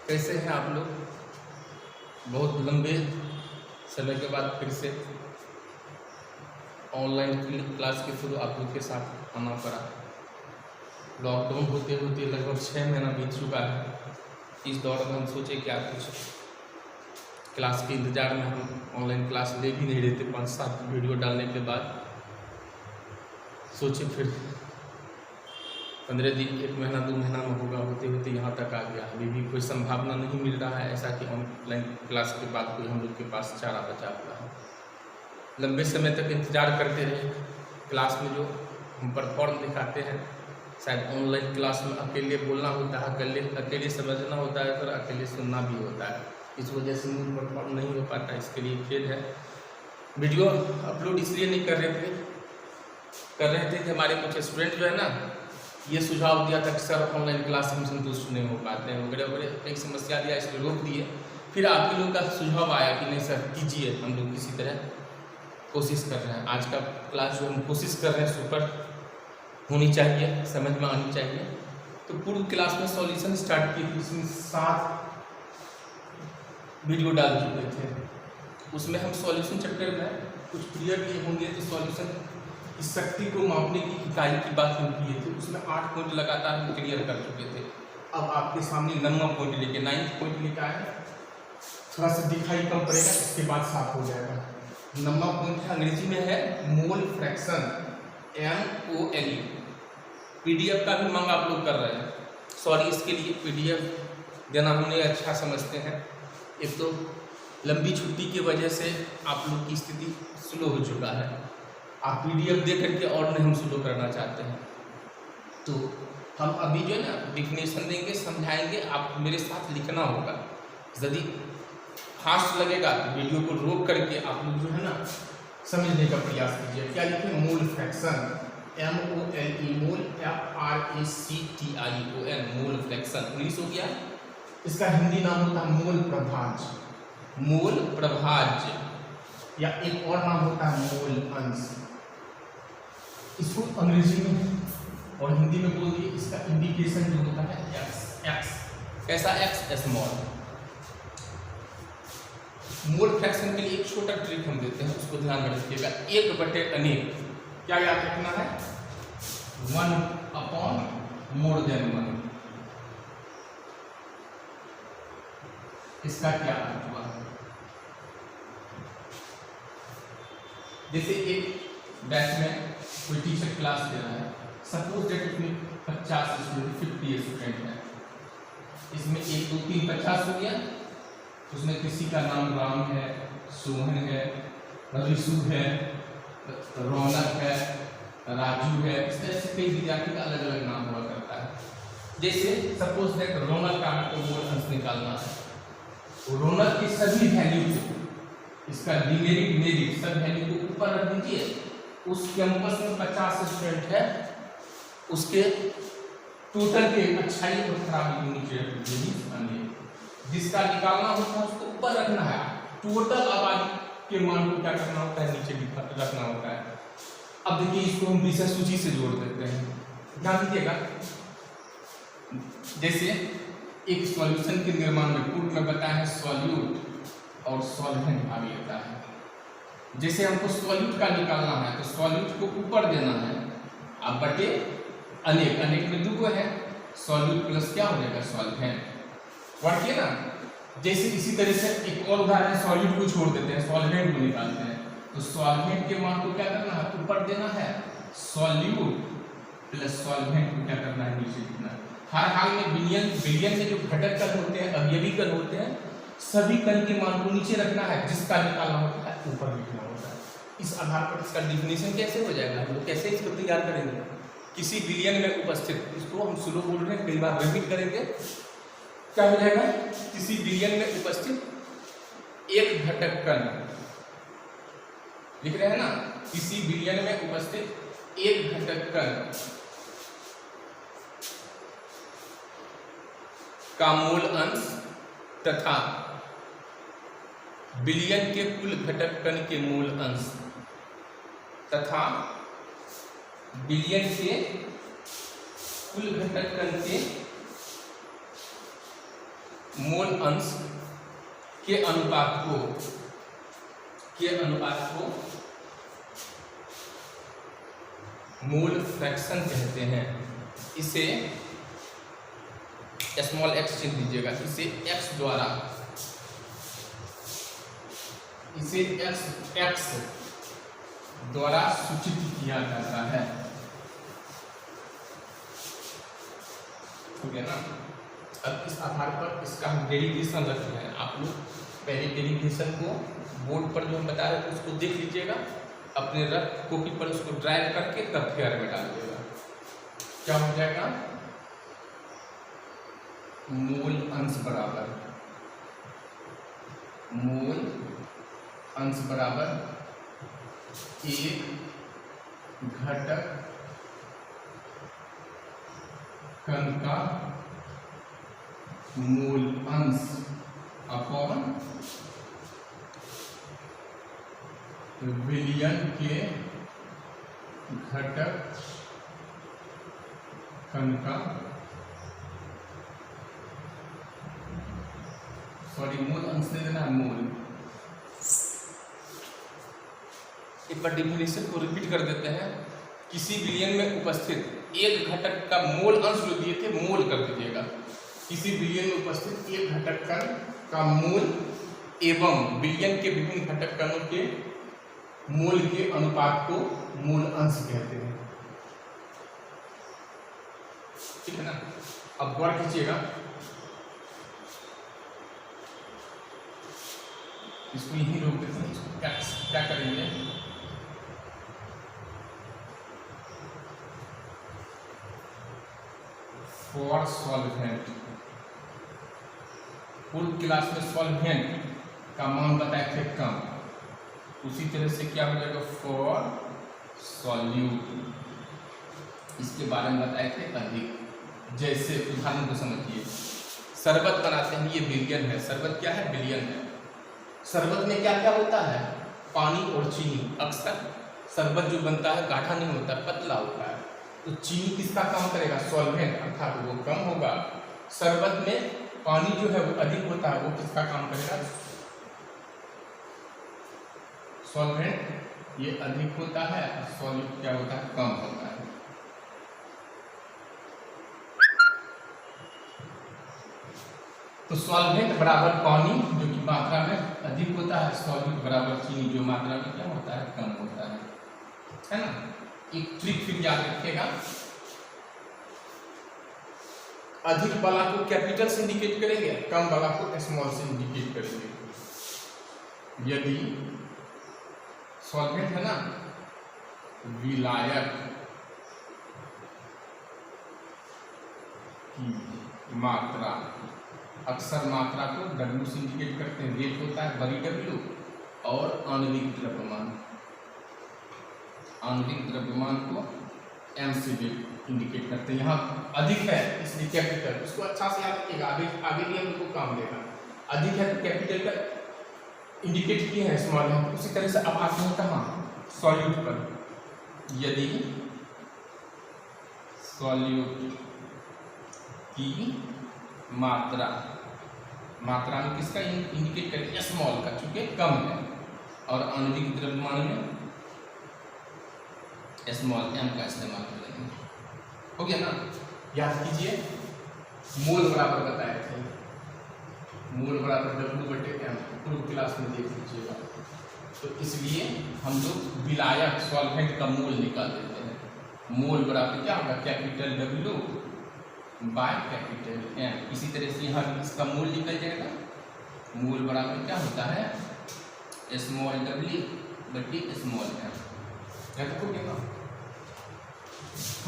कैसे हैं आप लोग? बहुत लंबे समय के बाद फिर से ऑनलाइन क्लास के थ्रू आप लोग के साथ आना पड़ा। लॉकडाउन होते होते लगभग 6 महीना बीत चुका है। इस दौर में हम सोचे क्या कुछ क्लास के इंतज़ार में हम ऑनलाइन क्लास ले भी नहीं रहे थे। 5-7 वीडियो डालने के बाद सोचे फिर 15 दिन, 1 महीना 2 महीना में होगा, होते होते यहाँ तक आ गया। अभी भी कोई संभावना नहीं मिल रहा है ऐसा कि ऑनलाइन क्लास के बाद कोई हम लोग के पास चारा बचा हुआ है। लंबे समय तक इंतज़ार करते रहे। क्लास में जो हम परफॉर्म दिखाते हैं, शायद ऑनलाइन क्लास में अकेले बोलना होता है, अकेले समझना होता है, और अकेले सुनना भी होता है। इस वजह से मूड परफॉर्म नहीं हो पाता, इसके लिए खेद है। वीडियो अपलोड इसलिए नहीं कर रहे थे कि हमारे कुछ स्टूडेंट जो है ना, ये सुझाव दिया था कि सर ऑनलाइन क्लास हम संतुष्ट नहीं हो पाते हैं वगैरह वगैरह, कई समस्या दिया, इसलिए रोक दिए। फिर आप लोगों का सुझाव आया कि नहीं सर कीजिए, हम लोग किसी तरह कोशिश कर रहे हैं। आज का क्लास जो हम कोशिश कर रहे हैं सुपर होनी चाहिए, समझ में आनी चाहिए। तो पूर्व क्लास में सॉल्यूशन स्टार्ट की थी, उसमें 7 वीडियो डाल चुके थे। उसमें हम सॉल्यूशन चैप्टर में कुछ क्लियर किए होंगे। तो सॉल्यूशन इस शक्ति को मापने की इकाई की बात हम किए थे, उसमें 8 पॉइंट लगातार हम क्लियर कर चुके थे। अब आपके सामने 9वां पॉइंट लेके 9th पॉइंट लेकर आए। थोड़ा सा दिखाई कम पड़ेगा, इसके बाद साफ हो जाएगा। 9वां पॉइंट अंग्रेजी में है मोल फ्रैक्शन, MOLE। PDF का भी मांग आप लोग कर रहे हैं, सॉरी इसके लिए PDF देना हमने अच्छा समझते हैं। एक तो लंबी छुट्टी की वजह से आप लोग की स्थिति स्लो हो चुका है। आप PDF दे करके और नहीं हम स्लो करना चाहते हैं। तो हम अभी जो है ना डिफिनेशन देंगे, समझाएंगे, आप मेरे साथ लिखना होगा। यदि फास्ट लगेगा तो वीडियो को रोक करके आप लोग जो है ना समझने का प्रयास कीजिए। क्या लिखें? मोल फ्रैक्शन, MOLE, मोल FRACTION, मोल फ्रैक्शन। इंग्लिश हो गया। इसका हिंदी नाम होता है मोल प्रभाज्य, मोल प्रभाज्य, या एक और नाम होता है मोल अंश। इसको अंग्रेजी में और हिंदी में बोल दिए। इसका इंडिकेशन जो होता है x। कैसा x? स्मॉल। मोल फ्रैक्शन के लिए एक छोटा ट्रिक हम देते हैं, उसको ध्यान में रखिएगा। 1/अनेक क्या याद रखना है? 1/(1)। इसका क्या अर्थ हुआ? जैसे एक बैच में कोई टीचर क्लास दे रहा है, सपोज दैट उसमें 50 स्टूडेंट, 50 स्टूडेंट है। इसमें 1 2 3 50 हो गया। उसमें किसी का नाम राम है, सोहन है, ऋषु है, रौनक है, राजू है। इस तरह से कई विद्यार्थी का अलग अलग नाम हुआ करता है। जैसे सपोज दैट रौनक का आपको मोल अंश निकालना है, तो रौनक की सभी वैल्यू को, इसका डिमेरिट मेरिट सब वैल्यू को ऊपर रख दीजिए। उस कैंपस में 50 स्टूडेंट है, उसके टोटल के अच्छाई और खराबी को नीचे रख दीजिए। जिसका निकालना होता है उसको ऊपर रखना है। टोटल आबादी के मान को क्या करना होता है? नीचे रखना होता है। अब देखिए, इसको हम विषय सूची से जोड़ देते हैं। ध्यान दीजिएगा। जैसे एक सॉल्यूशन के निर्माण में पूर्व में बताया है सॉल्यूट और सॉल्वेंट भाग लेता है। जैसे हमको सॉल्यूट का निकालना है तो सॉल्यूट को ऊपर देना है, अब बटे अनेक। अनेक में 2 है, सॉल्यूट प्लस क्या हो जाएगा? सॉल्वेंट। पढ़िए ना। जैसे इसी तरह से एक और उदाहरण है, सॉल्यूट को छोड़ देते हैं, सॉल्वेंट को निकालते हैं। तो सॉल्वेंट के मान को क्या करना है? ऊपर देना है। सॉल्यूट प्लस सॉल्वेंट को क्या करना है? नीचे लिखना है। हर हाल में बिलियन में जो घटक कण होते हैं, अवयवी कण होते हैं, सभी कण के मान को नीचे रखना है। जिसका निकालना होता है ऊपर लिखना होता है। इस आधार पर इसका डिफिनेशन कैसे हो जाएगा? हम लोग कैसे इसको तैयार करेंगे? किसी बिलियन में उपस्थित, इसको हम स्लो बोल रहे हैं, कई बार रिपीट करेंगे। क्या हो जाएगा? किसी बिलियन में उपस्थित एक घटक कण, लिख रहे हैं ना, किसी बिलियन में उपस्थित एक घटक कण का मोल अंश तथा बिलियन के कुल घटक कण के मोल अंश तथा बिलियन के कुल घटक कण के मोल अंश के अनुपात को मोल फ्रैक्शन कहते हैं। इसे स्मॉल एक्स चिन्ह दीजिएगा। इसे एक्स द्वारा सूचित किया जाता है। ठीक है ना। अब इस आधार पर इसका हम डेरिवेशन रख रहे हैं। आप लोग पहले डेरिवेशन को बोर्ड पर जो हम बता रहे थे उसको देख लीजिएगा, अपने रफ कॉपी पर उसको ड्राइव करके तब फेयर में डालिएगा। क्या हो जाएगा? मूल अंश बराबर एक घटक कण का मूल अंश अपॉन विलयन के घटक कण का मूल अंश दे देना है। मूल एक बार डेफिनेशन को रिपीट कर देते हैं। किसी विलयन में उपस्थित एक घटक का मोल अंश जो दिए थे मोल कर दीजिएगा। किसी विलयन में उपस्थित एक घटक कण का मोल एवं विलयन के विभिन्न घटक कणों के मोल के अनुपात को मूल अंश कहते हैं। ठीक है ना। अब गौर कीजिएगा, इसको यहीं रोक देते हैं। इसको क्या करेंगे, फॉर सॉल्वेंट, पूर्व क्लास में सॉल्वेंट का मान बताए थे कम, उसी तरह से क्या हो जाएगा फॉर सॉल्यूट, इसके बारे में बताए थे अधिक। जैसे उदाहरण को समझिए, शरबत बनाते हैं, ये विलयन है। शरबत क्या है? विलयन है। शरबत में क्या क्या होता है? पानी और चीनी। अक्सर शरबत जो बनता है गाढ़ा नहीं होता, पतला होता है। तो चीनी किसका काम करेगा? सॉल्वेंट, अर्थात वो कम होगा। शरबत में पानी जो है वो अधिक होता है, वो किसका काम करेगा? सॉल्वेंट ये अधिक होता है, सॉल्यूट क्या होता है? कम होता है। तो सॉल्वेंट बराबर पानी जो कि मात्रा में अधिक होता है, सॉल्यूट बराबर चीनी जो मात्रा में क्या होता है? कम होता है ना। एक ट्रिक फिर याद रखिएगा, अधिक वाला को कैपिटल से इंडिकेट करेंगे, कम वाला को स्मॉल से इंडिकेट करेंगे। यदि सॉल्वेंट है ना, विलायक की मात्रा, अक्सर मात्रा को W से इंडिकेट करते हैं। रेट होता है बड़ी W, और आणविक द्रव्यमान, आणविक द्रव्यमान को M से इंडिकेट करते हैं। यहाँ अधिक है इसलिए कैपिटल, इसको अच्छा से याद रखिएगा, आगे भी हम लोग को काम देगा। अधिक है तो कैपिटल का इंडिकेट किए हैं स्मॉल है। उसी तरह से अब आते हैं कहाँ? सॉल्यूट पर। यदि सॉल्यूट की मात्रा में किसका इंडिकेट करें? स्मॉल का, चूंकि कम है, और आणविक द्रव्यमान में स्मॉल m का इस्तेमाल करेंगे। हो गया ना। याद कीजिए, मोल बराबर बताए थे, मोल बराबर W/m, पूर्व क्लास में देख लीजिएगा। तो इसलिए हम लोग विलायक सॉल्वेंट का मोल निकाल देते हैं। मोल बराबर क्या होगा? Capital W by capital M। इसी तरह से यहाँ इसका मोल निकल जाएगा। मोल बराबर क्या होता है? स्मॉल w बटी स्मॉल m। याद रखोगे ना।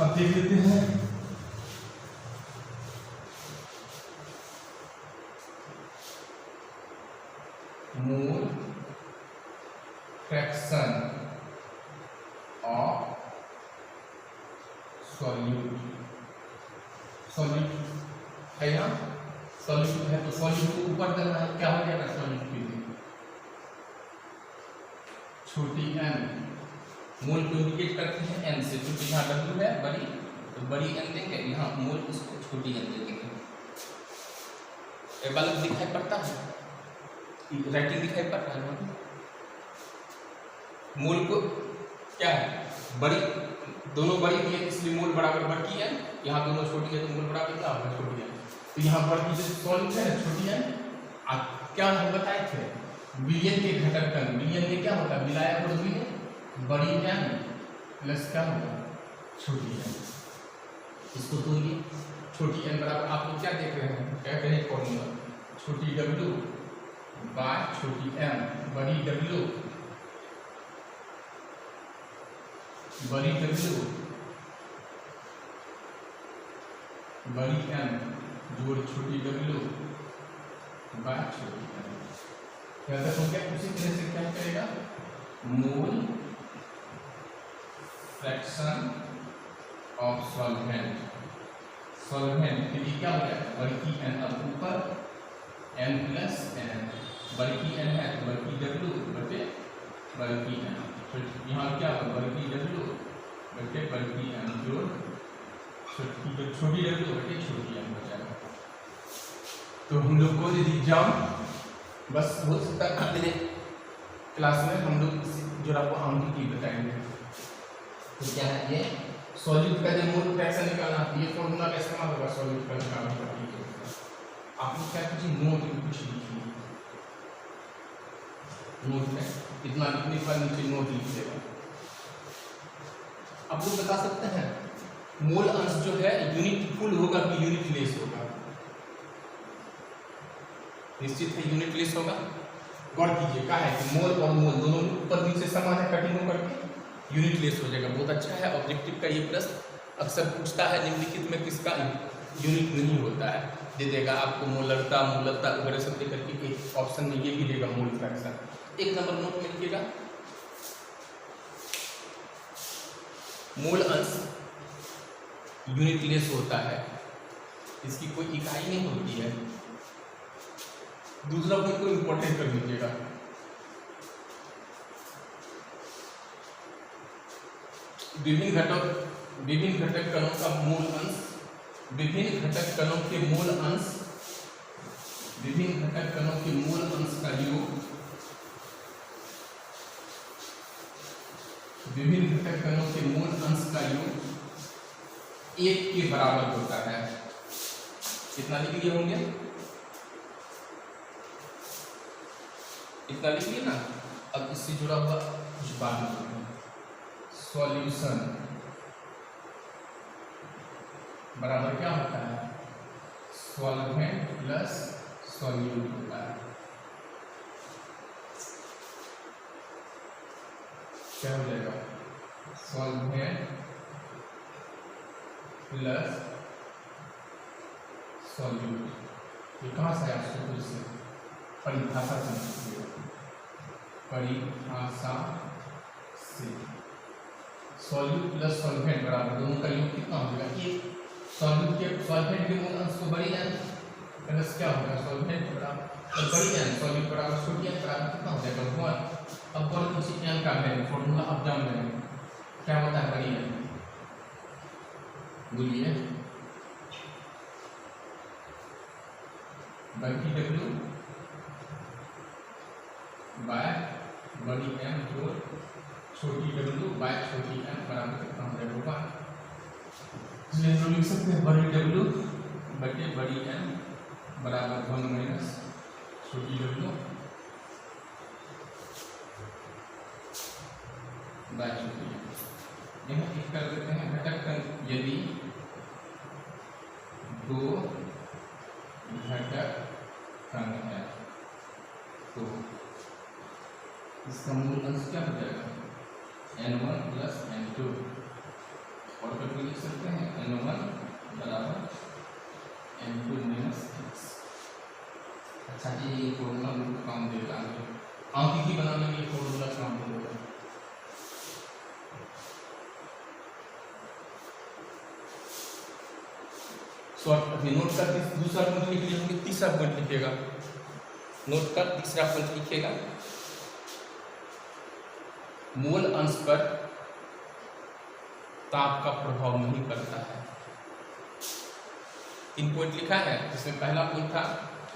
अब देख लेते हैं, mole fraction of solute. Solute है यहाँ, सॉल्यूट है तो सॉल्यूट को ऊपर करना है। क्या हो जाएगा सॉल्यूट के लिए? छोटी n। मोल को इंडिकेट करते हैं n से, क्योंकि यहाँ W है बड़ी, तो बड़ी n देंगे, यहाँ मोल इसको छोटी n दे देंगे। ये बल्ब दिखाई पड़ता है, राइटिंग दिखाई पड़ता है ना। मोल को क्या है, बड़ी, दोनों बड़ी है इसलिए मोल बराबर बड़ी है, यहाँ दोनों छोटी है तो मोल बराबर क्या होगा, छोटी है। तो यहाँ बड़ी जो सॉल्व है छोटी है। क्या हम बताए थे, बिलियन के घटक कण, बिलियन में क्या होता है, मिलाया और बिलियन, बड़ी एन प्लस क्या होगा, छोटी एन। इसको तोड़िए, छोटी एन बराबर, आप लोग क्या देख रहे हैं, क्या करें फॉर्मूला, छोटी डब्ल्यू बाय छोटी एन, बड़ी डब्ल्यू बड़ी डब्ल्यू बड़ी एन जोड़ छोटी डब्ल्यू बाय छोटी एन। तो क्या उसी तरह से क्या करेगा, mole fraction of solvent, solvent के लिए क्या हो जाएगा, बड़ी एन अब ऊपर एन प्लस एन, बड़ी एन है तो बड़ी डब्ल्यू बटे बड़ी एन, यहाँ क्या होगा बड़ी डब्ल्यू बटे बड़ी एन जोड़ छोटी डब्ल्यू बटे छोटी एन हो जाएगा। तो हम लोग को यदि एग्जाम बस हो सकता है अगले क्लास में हम लोग जो आपको आंकी की बताएंगे। तो क्या है ये सॉल्यूट का जो मोल फ्रैक्शन निकालना, ये फॉर्मूला का इस्तेमाल होगा सॉल्यूट का निकालने के लिए। आप लोग क्या कीजिए, नोट में कुछ लिखिए, नोट में इतना लिखने पर नीचे नोट लिख देगा। आप लोग बता सकते हैं मोल अंश जो है यूनिट फुल होगा कि यूनिट लेस होगा, निश्चित है यूनिट लेस होगा। गौर कीजिए क्या है कि मोल और मोल दोनों ऊपर नीचे समान है, कटिंग करके यूनिट लेस हो जाएगा। बहुत अच्छा है, ऑब्जेक्टिव का ये प्रश्न अक्सर पूछता है निम्नलिखित में किसका यूनिट नहीं होता है, दे देगा आपको मोलरता मूलता वगैरह सब दे करके एक ऑप्शन में ये भी देगा मोल फ्रैक्शन। एक नंबर नोट में लिखिएगा, मोल अंश यूनिट लेस होता है, इसकी कोई इकाई नहीं होती है। दूसरा पॉइंट को इंपॉर्टेंट कर लीजिएगा, विभिन्न घटक कणों का मूल अंश, विभिन्न घटक कणों के मूल अंश, विभिन्न घटक कणों के मूल अंश का योग, विभिन्न घटक कणों के मूल अंश का योग 1 के बराबर होता है। कितना लिख लिए होंगे, इतना लिख लिए ना। अब इससे जुड़ा हुआ कुछ बात लिखेंगे, सॉल्यूशन बराबर क्या होता है, सॉल्वेंट प्लस सॉल्यूट होता है। क्या हो जाएगा, सॉल्वेंट प्लस सॉल्यूट। ये कहाँ से आया, सूत्र से, परिभाषा से, परिभाषा से। सॉल्यूट प्लस सॉल्वेंट बराबर दोनों का योग कितना हो जाएगा, एक सॉल्यूट के सॉल्वेंट के मूल अंश को बड़ी एन प्लस क्या होगा सॉल्वेंट बराबर बड़ी एन, सॉल्यूट बराबर छोटी एन बराबर कितना हो जाएगा 1। अब और किसी एन का वैल्यू फॉर्मूला अब जान लेंगे क्या होता है, बड़ी एन बोलिए, बड़ी डब्ल्यू बाय बड़ी एन जोड़ छोटी डब्ल्यू बाय छोटी एन बराबर कितना हो जाएगा 1। इसलिए हम लिख सकते हैं बड़ी डब्ल्यू बटे बड़ी एन बराबर 1 माइनस छोटी डब्ल्यू बाय छोटी एन। यहाँ एक कर देते हैं घटक कण, यदि 2 घटक कण है तो इसका मूल अंश क्या हो जाएगा, n1 प्लस n2, और करके लिख सकते हैं n1 बराबर n2 माइनस x। अच्छा ये फॉर्मूला मुझे काम देगा, आंकी की बनाने के लिए फॉर्मूला काम देगा। नोट का दूसरा पॉइंट लिख लीजिए, तीसरा पॉइंट लिखिएगा, नोट का तीसरा पॉइंट लिखिएगा, मूल अंश पर ताप का प्रभाव नहीं पड़ता है। 3 पॉइंट लिखा है, जिसमें पहला पॉइंट था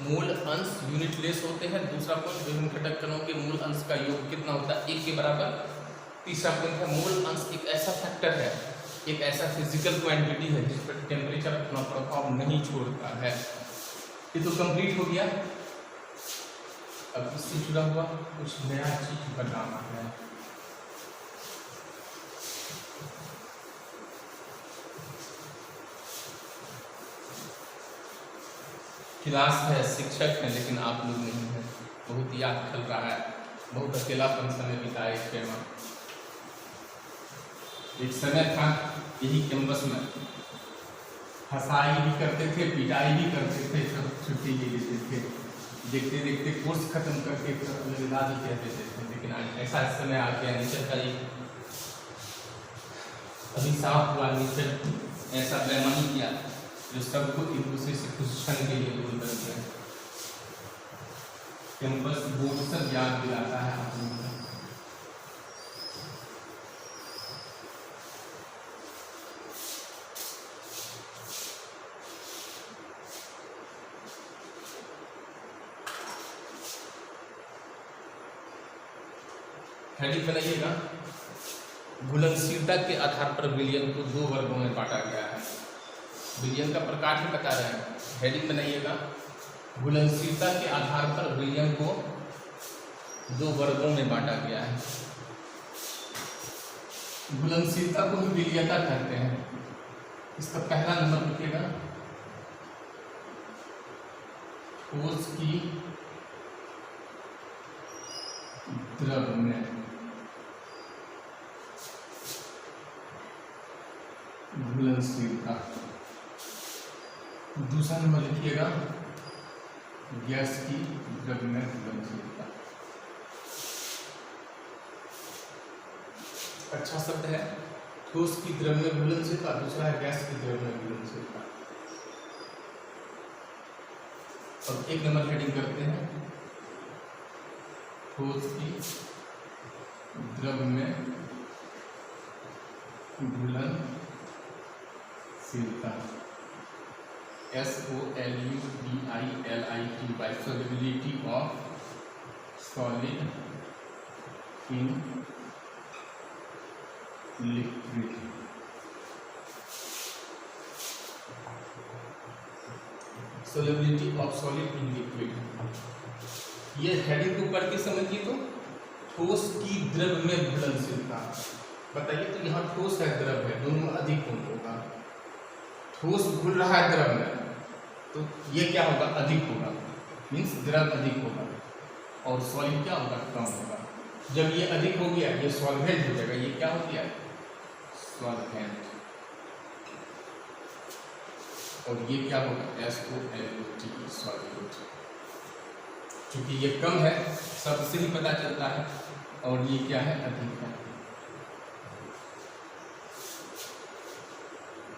मूल अंश यूनिटलेस होते हैं। दूसरा पॉइंट, विभिन्न घटक कणों के मूल अंश का योग कितना होता है, 1 के बराबर। तीसरा पॉइंट है, मूल अंश एक ऐसा फैक्टर है, एक ऐसा फिजिकल क्वांटिटी है जिस पर टेम्परेचर अपना प्रभाव नहीं छोड़ता है। ये तो कंप्लीट हो गया। अब इससे जुड़ा हुआ कुछ नया चीज बनाना है। क्लास है, शिक्षक है, लेकिन आप लोग नहीं हैं। बहुत याद चल रहा है, बहुत अकेलापन समय बिताया इस में। एक समय था यही कैंपस में हंसाई भी करते थे, पिटाई भी करते थे, छुट्टी ले लेते थे, देखते देखते कोर्स खत्म करके अलविदा भी कह देते थे। लेकिन ऐसा समय आ गया, नेचर का एक अभिशाप हुआ। नेचर ऐसा बेईमानी किया जो सबको एक दूसरे से कुछ क्षण के लिए दूर कर दिया। कैंपस बोर्ड सब याद दिलाता है आप लोगों को। हेडिंग बनाइएगा, घुलनशीलता के आधार पर विलयन को 2 वर्गों में बांटा गया है। विलयन का प्रकार ही बता रहे हैं। हेडिंग बनाइएगा, घुलनशीलता के आधार पर विलयन को 2 वर्गों में बांटा गया है। घुलनशीलता को ही विलयता कहते हैं। इसका पहला नंबर लिखिएगा, ठोस की द्रव में घुलनशीलता। दूसरा नंबर लिखिएगा, गैस की द्रव में घुलनशीलता। अच्छा शब्द है, ठोस की द्रव में घुलनशीलता। दूसरा है गैस की द्रव में घुलनशीलता। अब 1 नंबर हेडिंग करते हैं, ठोस की द्रव में घुलनशीलता। SOLUBILITY, solubility of solid in liquid। solubility of solid in liquid, ये हेडिंग को पढ़ के समझिए। तो ठोस की द्रव में घुलनशीलता बताइए। तो यहाँ ठोस है, द्रव है, दोनों में अधिक कौन होगा? ठोस घुल रहा है द्रव में, तो ये क्या होगा, अधिक होगा, मीन्स द्रव अधिक होगा। और सॉलिड क्या होगा, कम होगा। जब ये अधिक हो गया, ये सॉल्वेंट हो जाएगा। ये क्या हो गया, सॉल्वेंट। और ये क्या होगा, SOLUT, सॉल्वेंट। क्योंकि ये कम है, सबसे ही पता चलता है, और ये क्या है, अधिक है।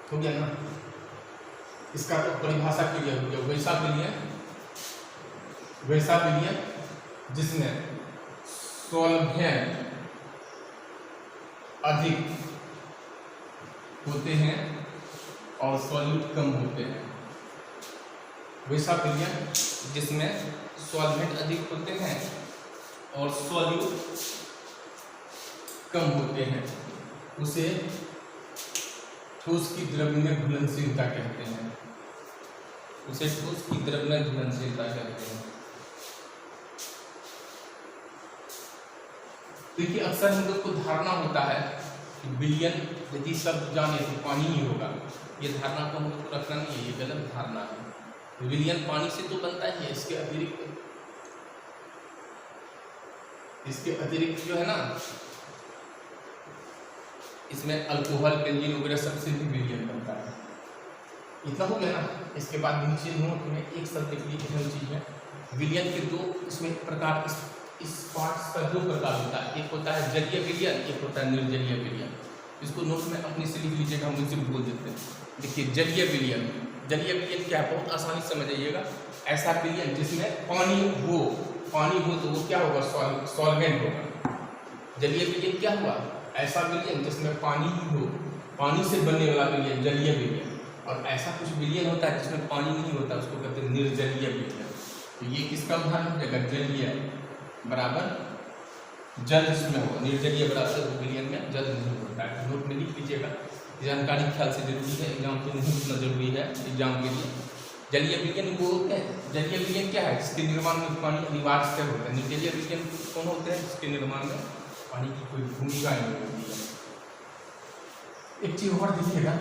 हो गया ना? इसका तो परिभाषा क्लियर हो गया। वैसा विलयन जिसमें सॉल्वेंट अधिक होते हैं और सॉल्यूट कम होते हैं। वैसा विलयन जिसमें सॉल्वेंट अधिक होते हैं और सॉल्यूट कम होते हैं, उसे ठोस की द्रव में घुलनशीलता कहते हैं। उसे ठोस की द्रव में घुलनशीलता कहते हैं। देखिए, अक्सर हम लोग को धारणा होता है कि विलयन यदि सब जाने तो पानी ही होगा। ये धारणा को हम लोग को रखना नहीं है, ये गलत धारणा है। विलयन पानी से तो बनता ही है, इसके अतिरिक्त जो है ना, इसमें अल्कोहल, बेंजीन वगैरह सबसे भी विलयन बनता है। इतना हो गया ना। इसके बाद नीचे नोट में एक शब्द के लिए अहम चीज है, विलयन के 2 इसमें प्रकार, इस पार्ट्स का 2 प्रकार होता है। एक होता है जलीय विलयन, एक होता है निर्जलीय विलयन। इसको नोट में अपने से लिख लीजिएगा, हम इसे बोल देते हैं। देखिए, जलीय विलयन क्या है, बहुत आसानी से समझ जाइएगा। ऐसा विलयन जिसमें पानी हो तो वो क्या होगा, सॉल्वेंट होगा। जलीय विलयन क्या हुआ, ऐसा विलयन जिसमें पानी ही हो, पानी से बनने वाला विलयन जलीय विलयन। और ऐसा कुछ विलयन होता है जिसमें पानी नहीं होता, उसको कहते हैं निर्जलीय विलयन। तो ये किसका उदाहरण हो जाएगा, जलीय बराबर जल जिसमें होगा, निर्जलीय बराबर विलयन में जल नहीं होता है। नोट में लिख लीजिएगा, जानकारी ख्याल से जरूरी है, एग्जाम तो नहीं उतना जरूरी है एग्जाम के लिए। जलीय विलयन वो होते हैं, जलीय विलयन क्या है, जिसके निर्माण में पानी अनिवार्य से होता है। निर्जलीय विलयन कौन होते हैं, जिसके निर्माण में पानी की कोई भूमिका नहीं होती है। एक चीज और देखिएगा,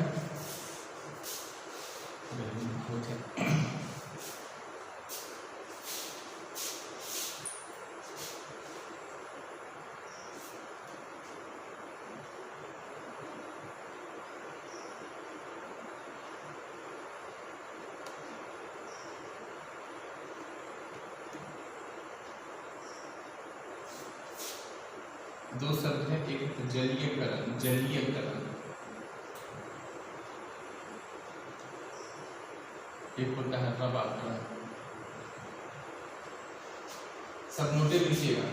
दो शब्द है, एक जलीयकरण, जलीयकरण, एक होता है रवाकरण। सब नोटे लीजिएगा,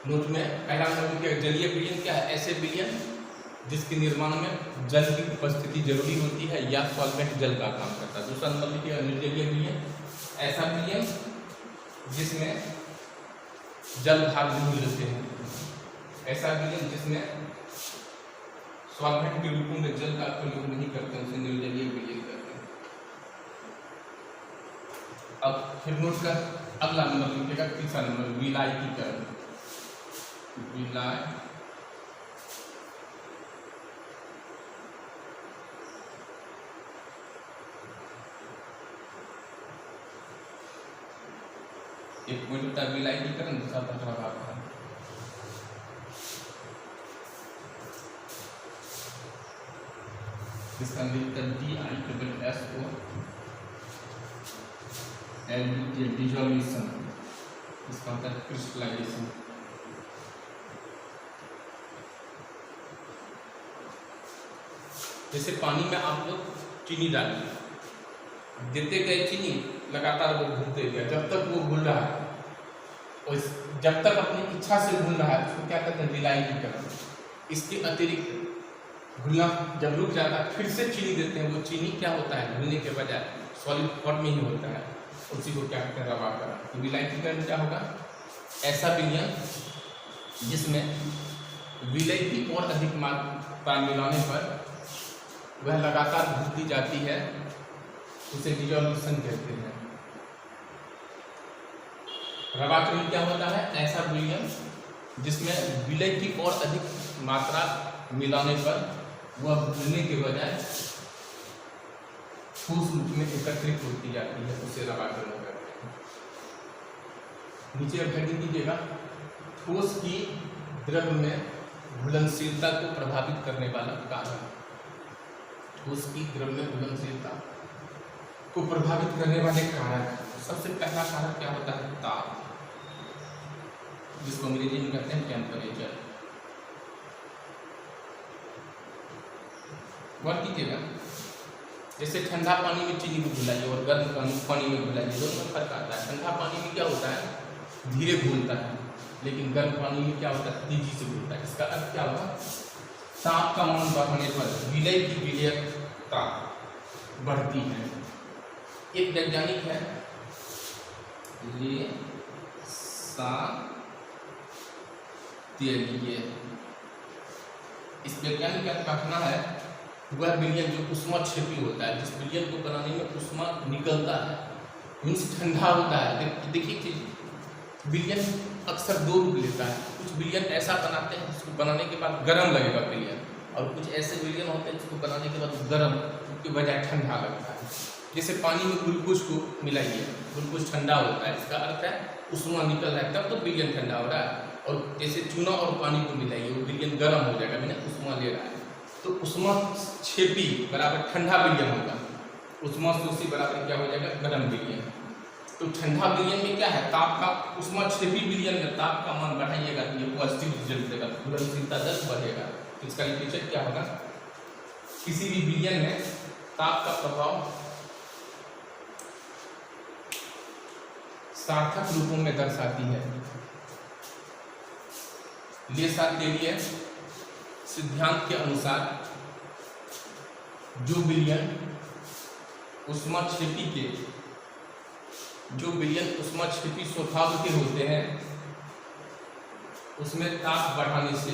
नोट में पहला नंबर क्या, जलीय विलयन क्या है, ऐसे विलयन जिसके निर्माण में जल की उपस्थिति जरूरी होती है या सॉल्वेंट जल का काम करता है। दूसरा नंबर लिखिएगा, निर्जलीय विलयन, ऐसा विलयन जिसमें जल भाग नहीं लेते हैं, ऐसा विलयन जिसमें सॉल्वेंट के रूप में जल का प्रयोग नहीं करते हैं, उसे निर्जलीय विलयन करते हैं। अब फिर नोट का अगला नंबर लिखिएगा, तीसरा नंबर विलायकीकरण, विलाय एक पॉइंट होता है विलायकीकरण, दूसरा रवाकरण। इसका DISSO डिसॉल्यूशन, इसका होता है क्रिस्टलाइजेशन। जैसे पानी में आप लोग चीनी डालिए, देते गए चीनी लगातार वो घुलते गया, जब तक वो घुल रहा है, और जब तक अपनी इच्छा से घुल रहा है, उसको क्या कहते हैं, विलायकीकरण। इसके अतिरिक्त घुलना जब रुक जाता है, फिर से चीनी देते हैं, वो चीनी क्या होता है, घुलने के बजाय सॉलिड फॉर्म में ही होता है, उसी को क्या कहते हैं, रवाकरण। तो विलायकीकरण क्या होगा, ऐसा विलयन जिसमें विलय की और अधिक मात्रा मिलाने पर वह लगातार घुलती जाती है, उसे डिसॉल्यूशन कहते हैं। रवाकरण क्या होता है, ऐसा विलयन जिसमें विलय की और अधिक मात्रा मिलाने पर वह घुलने के बजाय ठोस रूप में एकत्रित होती जाती है, उसे रवाकरण कहते हैं। नीचे अब हेडिंग दीजिएगा, ठोस की द्रव में घुलनशीलता को प्रभावित करने वाला कारक। ठोस की द्रव में घुलनशीलता को प्रभावित करने वाले कारक, सबसे पहला कारक क्या होता है, ताप, जिसको अंग्रेजी में कहते हैं टेम्परेचर। गौर कीजिएगा, जैसे ठंडा पानी में चीनी को घुलाइए और गर्म पानी में घुलाइए, दोनों में फर्क आता है। ठंडा पानी में क्या होता है, धीरे घुलता है, लेकिन गर्म पानी में क्या होता है, तेजी से घुलता है। इसका अर्थ क्या होगा, ताप का मान बढ़ने पर विलय की विलयकता बढ़ती है। एक वैज्ञानिक है ले सातिये, इस वैज्ञानिक का कहना है वह विलयन जो उष्माक्षेपी होता है, जिस विलयन को बनाने में उष्मा निकलता है, मीन्स ठंडा होता है। देखिए कि विलयन अक्सर दो रूप लेता है, कुछ विलयन ऐसा बनाते हैं जिसको बनाने के बाद गर्म लगेगा विलयन, और कुछ ऐसे विलयन होते हैं जिसको बनाने के बाद गर्म के बजाय ठंडा लगता है। जैसे पानी में ग्लूकोज को मिलाइए, ग्लूकोज ठंडा होता है, इसका अर्थ है उष्मा निकल रहा है, तब तो विलयन ठंडा हो रहा है। और जैसे चूना और पानी को मिलाइए, वो विलयन गर्म हो जाएगा, मैंने उष्मा ले रहा है, तो उष्माक्षेपी बराबर ठंडा विलयन होगा, उष्माशोषी बराबर क्या हो जाएगा, गर्म विलयन। तो ठंडा विलयन में क्या है, ताप का, उष्माक्षेपी विलयन में ताप का मान बढ़ाइएगा तो ये पॉजिटिव रिजल्ट देगा, घुलनशीलता 10 बढ़ेगा। तो इसका लिटरेचर क्या होगा, किसी भी विलयन में ताप का प्रभाव सार्थक रूपों में दर्शाती है। ले सातिये सिद्धांत के अनुसार जो विलयन उष्माक्षेपी के जो विलयन ऊष्माक्षेपी स्वभाव के होते हैं उसमें ताप बढ़ाने से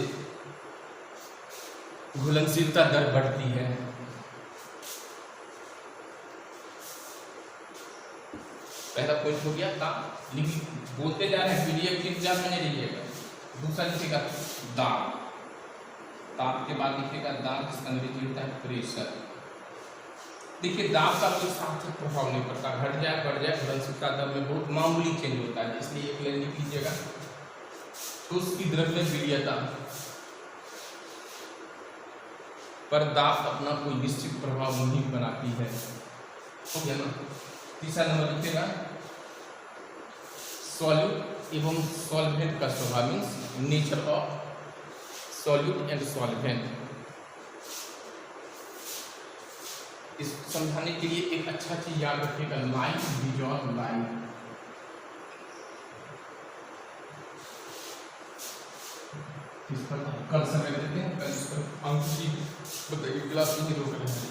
घुलनशीलता दर बढ़ती है। पहला पॉइंट हो गया ताप, लेकिन बोलते जा रहे हैं पीडीएफ के एग्जाम में नहीं लिखिएगा। दूसरा लिखेगा दाब, ताप के बाद लिखेगा दाब, जिसका अंग्रेजी होता है प्रेशर। देखिए दाब का कोई सार्थक प्रभाव नहीं पड़ता, घट जाए बढ़ जाए घुलनशीलता दर में बहुत मामूली चेंज होता है, इसलिए एक लाइन लिख लीजिएगा। तो उसकी द्रव्य विलीयता पर दाब अपना कोई निश्चित प्रभाव नहीं बनाती है, हो गया ना। तीसरा नंबर लिखेगा सॉल्यूट एवं सॉल्वेंट का स्वभाव, means nature of solute and solvent. इस समझाने के लिए एक अच्छा चीज याद रखिएगा, लाइट डिजॉल्व लाइट। इस पर कल समय देते हैं, कल इस पर अंक की बताइए, क्लास में ही रोक रहे हैं।